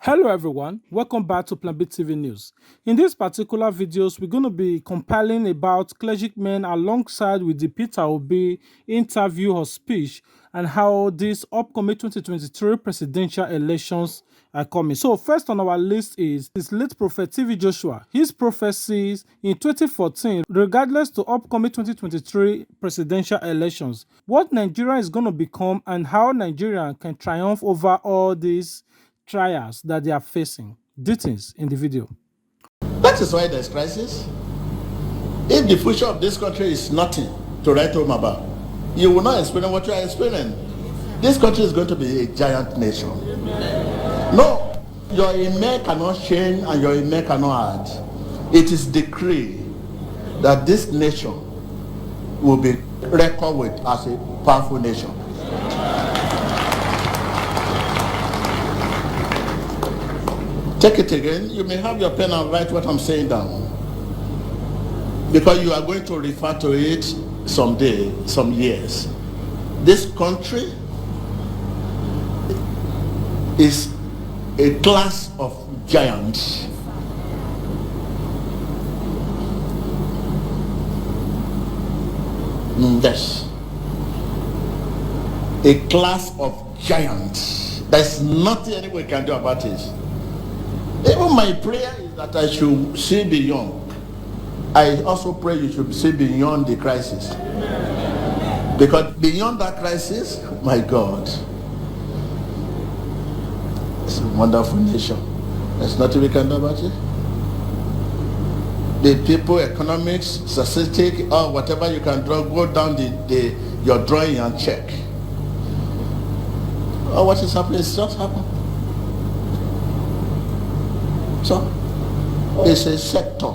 Hello everyone, welcome back to Plan B TV News. In this particular videos, we're going to be compiling about clergymen alongside with the Peter Obi interview or speech and how these upcoming 2023 presidential elections are coming. So first on our list is late Prophet TV Joshua. His prophecies in 2014 regardless to upcoming 2023 presidential elections. What Nigeria is going to become and how Nigeria can triumph over all these trials that they are facing. Details in the video. That is why there's crisis. If the future of this country is nothing to write home about, you will not experience what you are experiencing. This country is going to be a giant nation. No, your email cannot change and your email cannot add. It is decreed that this nation will be reckoned with as a powerful nation. Take it again. You may have your pen and write what I'm saying down, because you are going to refer to it someday, some years. This country is a class of giants. Yes. A class of giants. There's nothing anyone can do about it. Even my prayer is that I should see beyond. I also pray you should see beyond the crisis. Because beyond that crisis, my God, it's a wonderful nation. There's nothing we can do about it. The people, economics, statistic, or whatever you can draw, go down your drawing and check. Oh, what is happening? It's just happened. So, it's a sector,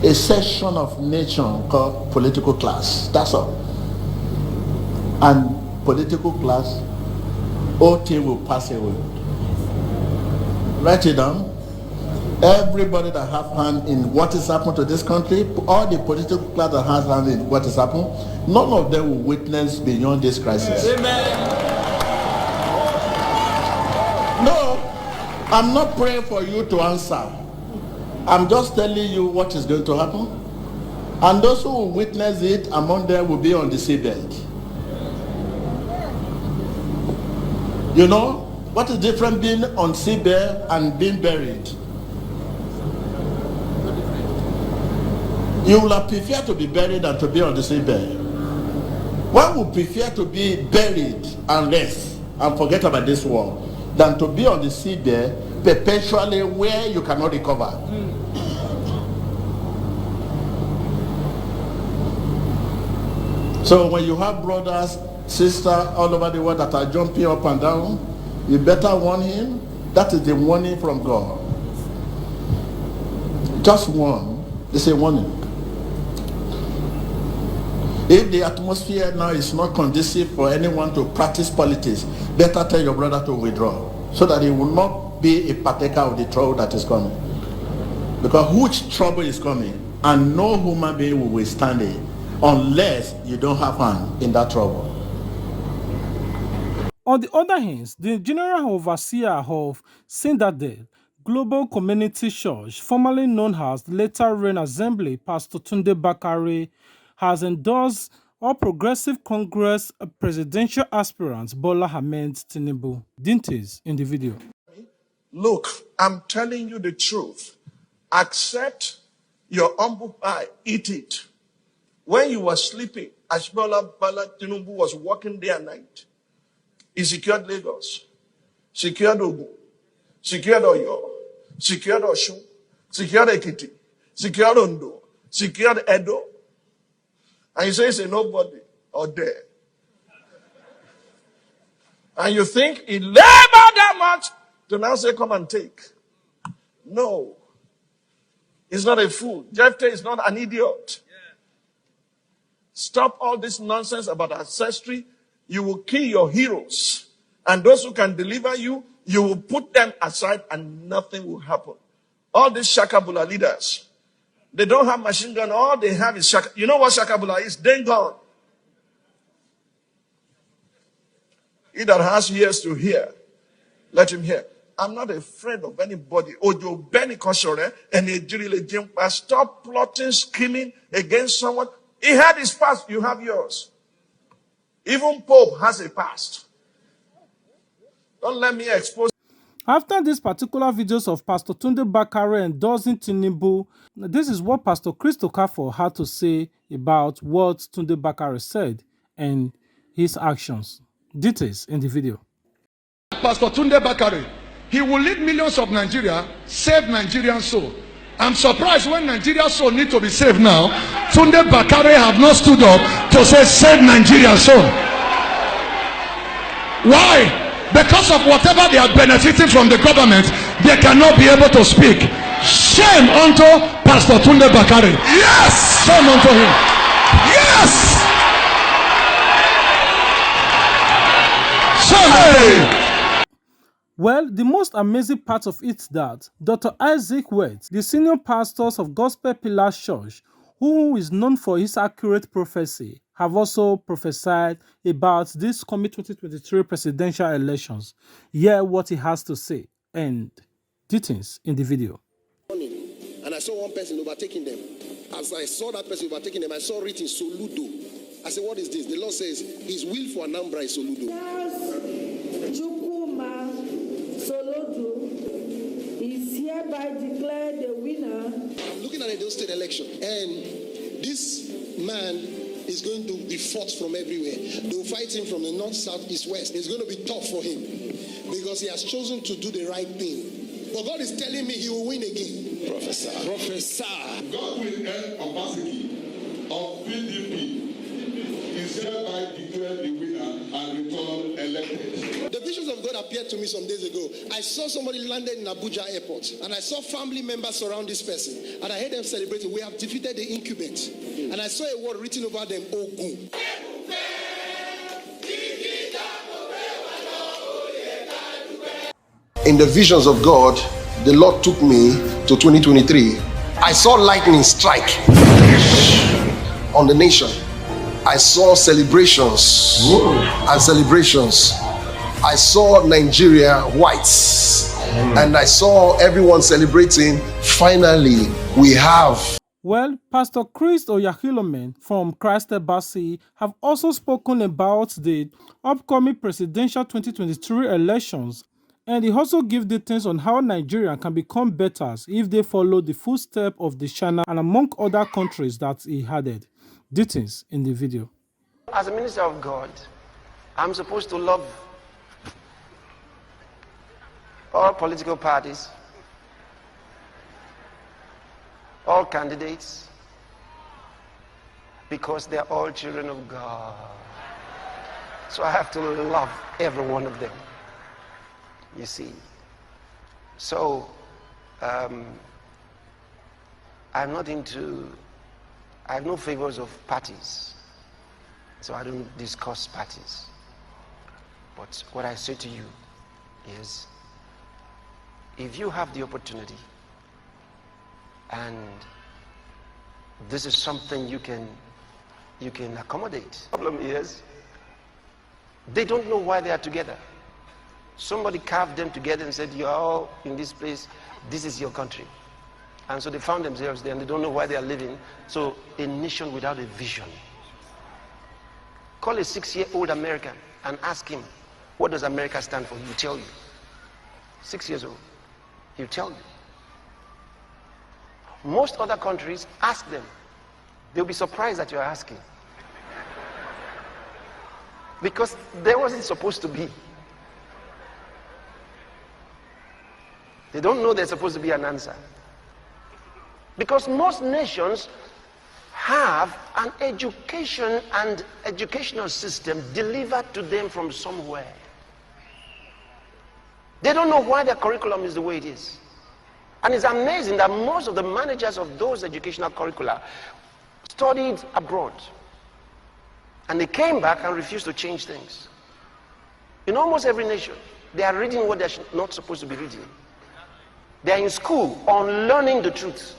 a section of nation called political class. That's all. And political class, all things will pass away. Write it down. Everybody that have hand in what is happening to this country, all the political class that has hand in what is happening, none of them will witness beyond this crisis. Amen. No. I'm not praying for you to answer. I'm just telling you what is going to happen. And those who will witness it, among them will be on the seabed. You know, what is different being on seabed and being buried? You will prefer to be buried than to be on the seabed. One would prefer to be buried and rest and forget about this world than to be on the seabed perpetually where you cannot recover. So when you have brothers, sisters all over the world that are jumping up and down, you better warn him. That is the warning from God. Just warn. It's a warning. If the atmosphere now is not conducive for anyone to practice politics, better tell your brother to withdraw, so that he will not be a partaker of the trouble that is coming. Because which trouble is coming, and no human being will withstand it unless you don't have hand in that trouble. On the other hand, the General Overseer of Sindadel Global Community Church, formerly known as Later Rain Assembly, Pastor Tunde Bakare, has endorsed All Progressive Congress presidential aspirant Bola Ahmed Tinubu. Details in the video. Look, I'm telling you the truth. Accept your humble pie, eat it. When you were sleeping, as Bola Tinubu was working day and night, he secured Lagos, secured Ogun, secured Oyo, secured Osun, secured Ekiti, secured Ondo, secured Edo. And you say it's a nobody or there. And you think he labored that much to now say, come and take. No. He's not a fool. Jephthah is not an idiot. Stop all this nonsense about ancestry. You will kill your heroes. And those who can deliver you, you will put them aside and nothing will happen. All these Shakabula leaders, they don't have machine gun. All they have is Shaka. You know what Shakabula is? Then gone. He that has ears to hear, let him hear. I'm not afraid of anybody. Ojo Benny Kosore and Ejiri Jimpa. Stop plotting, scheming against someone. He had his past, you have yours. Even Pope has a past. Don't let me expose. After these particular videos of Pastor Tunde Bakare endorsing Tinubu, this is what Pastor Chris Okafor had to say about what Tunde Bakare said and his actions. Details in the video. Pastor Tunde Bakare, he will lead millions of Nigeria, save Nigerian soul. I'm surprised when Nigeria's soul need to be saved now. Tunde Bakare have not stood up to say save Nigerian soul. Why? Because of whatever they are benefiting from the government, they cannot be able to speak. Shame unto Pastor Tunde Bakare. Yes! Shame unto him. Yes! Shame unto him. Well, the most amazing part of it is that Dr. Isaac Wert, the senior pastor of Gospel Pillars Church, who is known for his accurate prophecy, have also prophesied about this coming 2023 presidential elections. Hear what he has to say and details in the video. And I saw one person overtaking them. As I saw that person overtaking them, I saw written Soludo. I said, what is this? The Lord says, his will for Anambra is Soludo. Solodo is hereby declared the winner. I'm looking at the state election, and this man is going to be fought from everywhere. They'll fight him from the north, south, east, west. It's going to be tough for him because he has chosen to do the right thing. But God is telling me he will win again. Prophesy. Prophesy. God will end opacity of PDP. Is hereby declared the winner and returned elected. The visions of God appeared to me some days ago. I saw somebody landed in Abuja airport, and I saw family members surround this person, and I heard them celebrating. We have defeated the incumbent, and I saw a word written over them, Ogun. In the visions of God, the Lord took me to 2023. I saw lightning strike on the nation. I saw celebrations and celebrations. I saw Nigeria whites, and I saw everyone celebrating. Finally, we have. Well, Pastor Chris Oyakhilome from Christ Embassy have also spoken about the upcoming presidential 2023 elections, and he also gives details on how Nigeria can become better if they follow the footsteps of the China and among other countries that he added. Details in the video. As a minister of God, I'm supposed to love all political parties, all candidates, because they're all children of God. So I have to love every one of them, you see. So I'm not into, I have no favors of parties, so I don't discuss parties. But what I say to you is, if you have the opportunity and this is something you can accommodate. The problem is they don't know why they are together. Somebody carved them together and said, you're all in this place, this is your country. And so they found themselves there and they don't know why they are living. So a nation without a vision. Call a 6-year-old American and ask him, what does America stand for? He'll tell you. 6 years old. He'll tell you. Most other countries, ask them. They'll be surprised that you're asking. Because there wasn't supposed to be. They don't know there's supposed to be an answer. Because most nations have an education and educational system delivered to them from somewhere. They don't know why their curriculum is the way it is. And it's amazing that most of the managers of those educational curricula studied abroad. And they came back and refused to change things. In almost every nation, they are reading what they're not supposed to be reading. They are in school on learning the truth.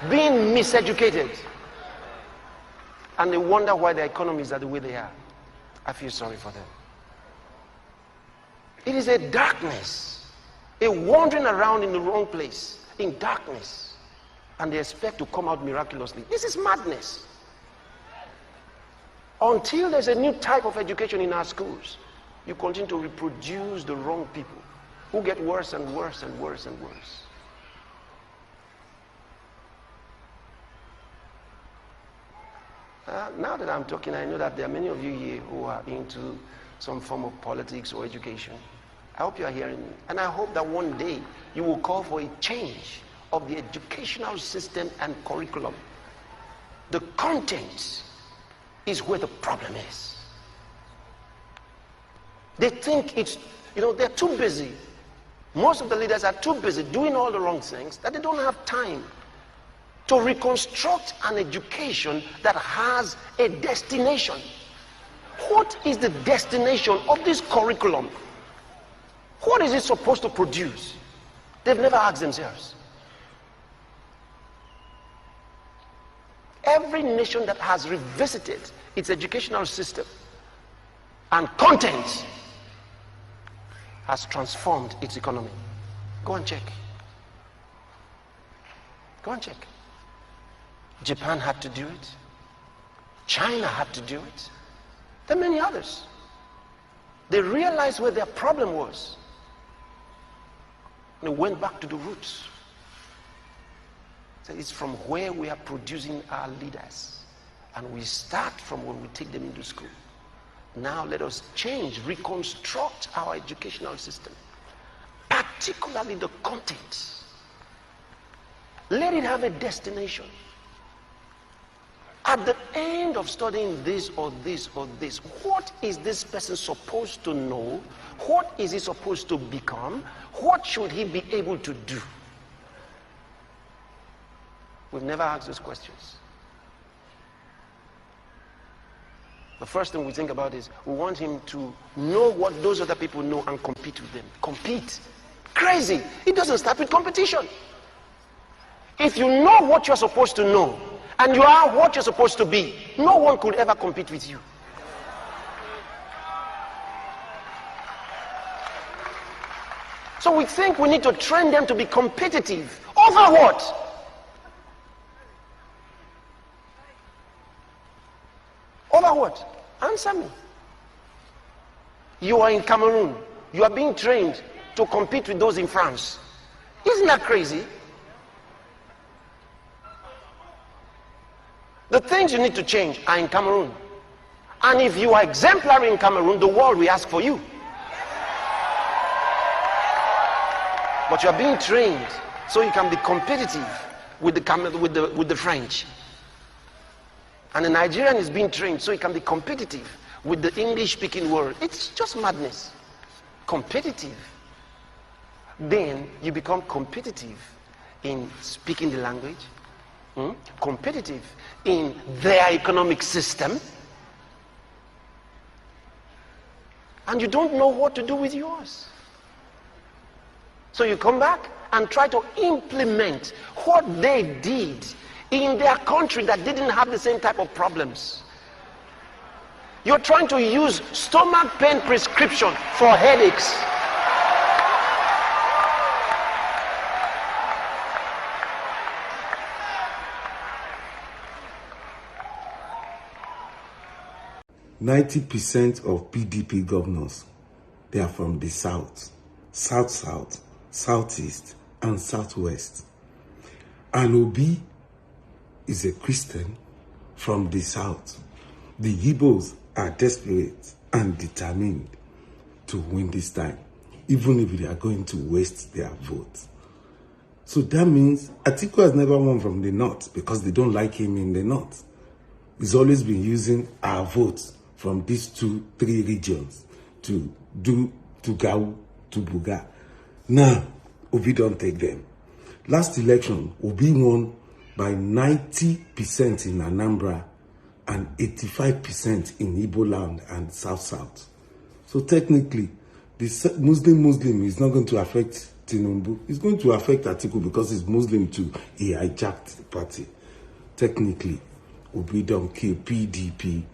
Being miseducated. And they wonder why their economies are the way they are. I feel sorry for them. It is a darkness, a wandering around in the wrong place, in darkness, and they expect to come out miraculously. This is madness. Until there's a new type of education in our schools, you continue to reproduce the wrong people who get worse and worse and worse and worse. Now that I'm talking, I know that there are many of you here who are into some form of politics or education. I hope you are hearing me. And I hope that one day you will call for a change of the educational system and curriculum. The content is where the problem is. They think it's, they're too busy. Most of the leaders are too busy doing all the wrong things that they don't have time to reconstruct an education that has a destination. What is the destination of this curriculum? What is it supposed to produce? They've never asked themselves. Every nation that has revisited its educational system and content has transformed its economy. Go and check. Go and check. Japan had to do it. China had to do it. There are many others. They realized where their problem was. They went back to the roots. So it's from where we are producing our leaders. And we start from when we take them into school. Now let us change, reconstruct our educational system, particularly the content. Let it have a destination. At the end of studying this or this or this, what is this person supposed to know? What is he supposed to become? What should he be able to do? We've never asked those questions. The first thing we think about is we want him to know what those other people know and compete with them. Compete. Crazy. It doesn't start with competition. If you know what you're supposed to know and you are what you're supposed to be, no one could ever compete with you. So we think we need to train them to be competitive. Over what? Over what? Answer me. You are in Cameroon. You are being trained to compete with those in France. Isn't that crazy? The things you need to change are in Cameroon. And if you are exemplary in Cameroon, the world will ask for you. But you are being trained so you can be competitive with the French. And the Nigerian is being trained so he can be competitive with the English-speaking world. It's just madness. Competitive. Then you become competitive in speaking the language, competitive in their economic system, and you don't know what to do with yours. So you come back and try to implement what they did in their country that didn't have the same type of problems. You're trying to use stomach pain prescription for headaches. %90 of PDP governors, they are from the South, South-South, Southeast, and Southwest. And Obi is a Christian from the South. The Igbos are desperate and determined to win this time, even if they are going to waste their votes. So that means Atiku has never won from the North because they don't like him in the North. He's always been using our votes from these 2-3 regions to do to Gau, to Buga. Now, Obi don't take them. Last election, Obi won by 90% in Anambra and 85% in Igbo land and South-South. So technically, the Muslim is not going to affect Tinubu. It's going to affect Atiku because he's Muslim too. He hijacked the party. Technically, Obi don't kill PDP.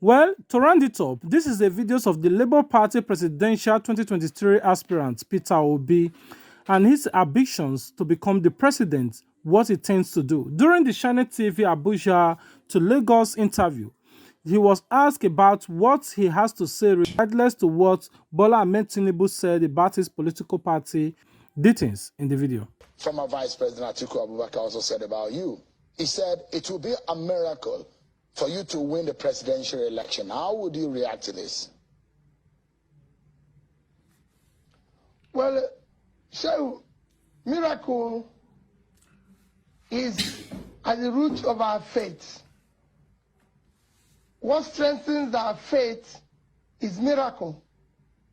Well, to round it up, this is the videos of the Labour Party presidential 2023 aspirant Peter Obi and his ambitions to become the president, what he tends to do. During the Channel TV Abuja to Lagos interview, he was asked about what he has to say regardless to what Bola Ahmed Tinubu said about his political party. Details in the video. Former Vice President Atiku Abubakar also said about you. He said it will be a miracle for you to win the presidential election. How would you react to this? Well, so miracle is at the root of our faith. What strengthens our faith is miracle.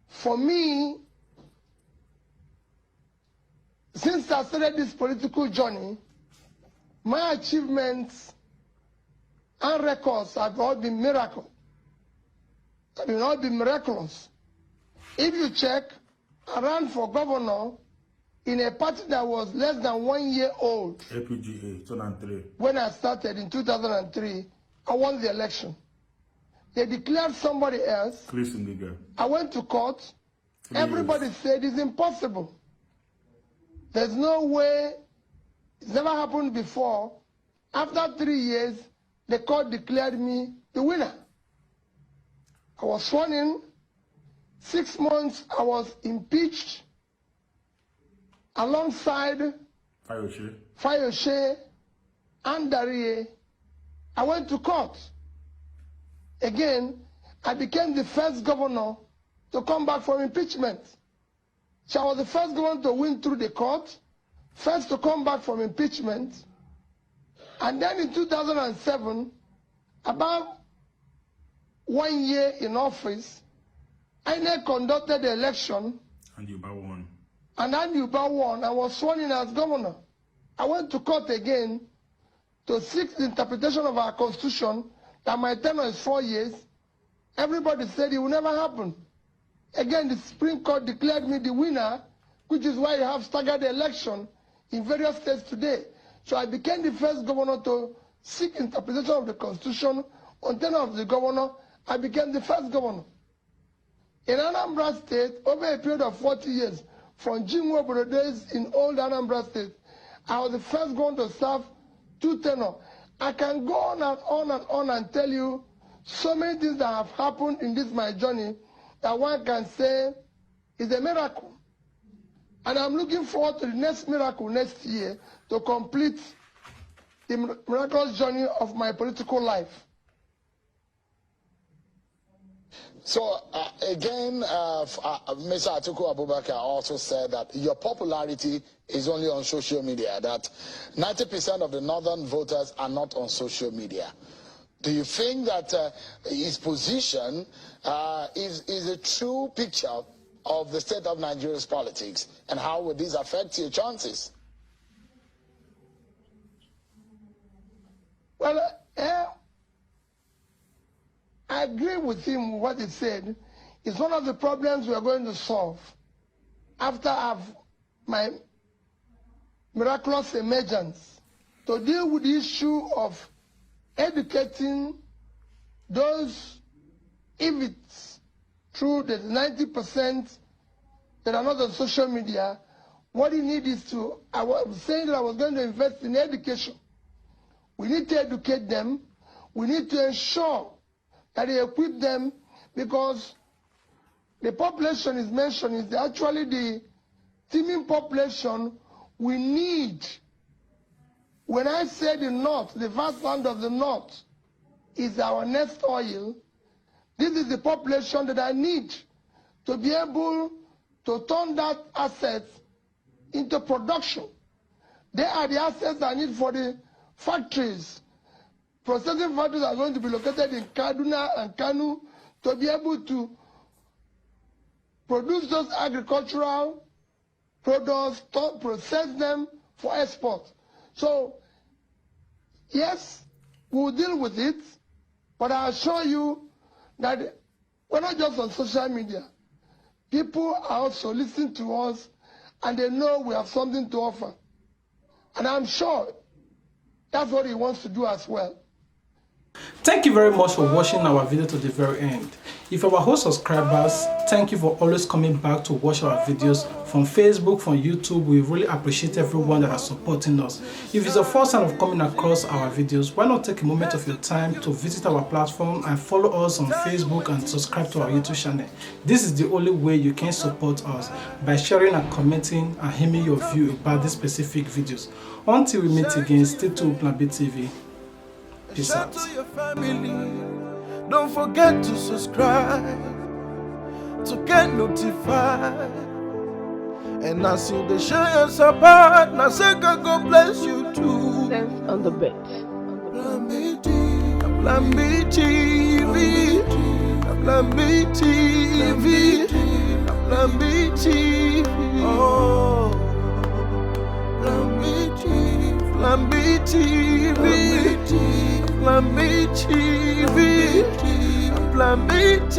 For me, since I started this political journey, my achievements and records have all been miracle. Have all been miraculous. If you check, I ran for governor in a party that was less than 1 year old. APGA 2003. When I started in 2003, I won the election. They declared somebody else. I went to court. Everybody said it's impossible. There's no way. It's never happened before. After 3 years, the court declared me the winner. I was sworn in. 6 months, I was impeached alongside Fayose and Darie. I went to court. Again, I became the first governor to come back from impeachment. So I was the first governor to win through the court, first to come back from impeachment. And then in 2007, about 1 year in office, I conducted the election. And you won. And Andy Uba won. I was sworn in as governor. I went to court again to seek the interpretation of our constitution that my tenure is 4 years. Everybody said it will never happen. Again, the Supreme Court declared me the winner, which is why you have staggered the election in various states today. So I became the first governor to seek interpretation of the constitution. On tenure of the governor, I became the first governor. In Anambra State, over a period of 40 years, from Jinwo Obodo days in old Anambra State, I was the first governor to serve 2 tenures. I can go on and on and on and tell you so many things that have happened in this my journey that one can say is a miracle. And I'm looking forward to the next miracle next year to complete the miraculous journey of my political life. So again, Mr. Atiku Abubakar also said that your popularity is only on social media, that 90% of the northern voters are not on social media. Do you think that his position is a true picture of the state of Nigeria's politics, and how would this affect your chances? Well, I agree with him with what he said. It's one of the problems we are going to solve after my miraculous emergence, to deal with the issue of educating those, if it's true that 90% that are not on social media, what you need is to, I was saying that I was going to invest in education. We need to educate them. We need to ensure that they equip them, because the population is mentioned is actually the teeming population we need. When I say the North, the vast land of the North is our next oil, this is the population that I need to be able to turn that asset into production. They are the assets I need for the factories. Processing factories are going to be located in Kaduna and Kanu to be able to produce those agricultural products, process them for export. So, yes, we'll deal with it, but I assure you that we're not just on social media. People are also listening to us, and they know we have something to offer. And I'm sure that's what he wants to do as well. Thank you very much for watching our video to the very end. If you are our subscribers, thank you for always coming back to watch our videos from Facebook, from YouTube. We really appreciate everyone that is supporting us. If it's the first time of coming across our videos, why not take a moment of your time to visit our platform and follow us on Facebook and subscribe to our YouTube channel. This is the only way you can support us, by sharing and commenting and hearing your view about these specific videos. Until we meet again, stay tuned with Plan B TV. Peace out. To your family, don't forget to subscribe to get notified. And as you they share your support, now say God bless you too. Sense on the bed. Plan B TV, Plan B TV, Plan B TV. Oh, Plan B TV, Plan B TV. Plan B TV, Plan B TV.